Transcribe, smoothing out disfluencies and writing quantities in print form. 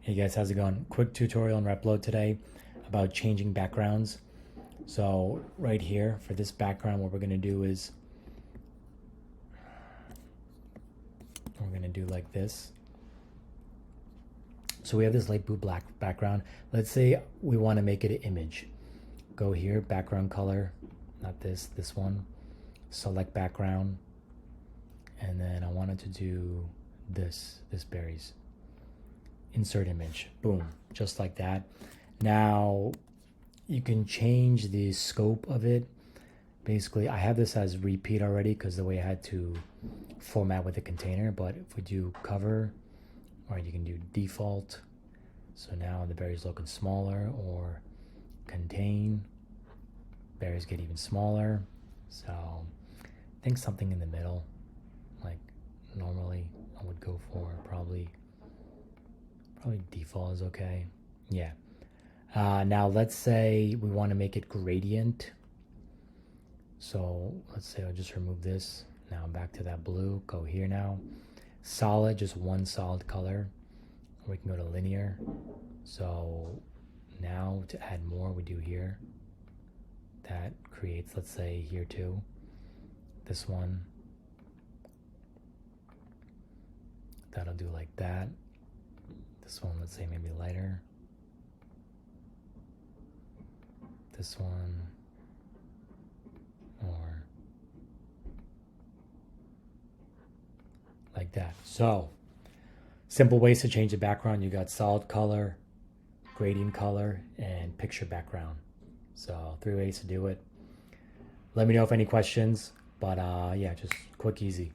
Hey guys, how's it going? Quick tutorial in Replo today about changing backgrounds. So right here for this background, what we're gonna do is we're gonna do like this. So we have this light blue black background. Let's say we want to make it an image. Go here, background color, not this one. Select background, and then I wanted to do this berries. Insert image, boom, just like that. Now you can change the scope of it. Basically, I have this as repeat already because the way I had to format with the container, but if we do cover, or you can do default, so now the berries looking smaller, or contain, berries get even smaller. So I think something in the middle, like normally I would go for probably default is okay. Yeah. Now let's say we want to make it gradient. So let's say I'll just remove this. Now back to that blue, go here now. Solid, just one solid color. Or we can go to linear. So now to add more, we do here. That creates, let's say here too. This one. That'll do like that. This one, let's say maybe lighter. This one, or like that. So simple ways to change the background. You got solid color, gradient color, and picture background. So 3 ways to do it. Let me know if any questions, but yeah, just quick, easy.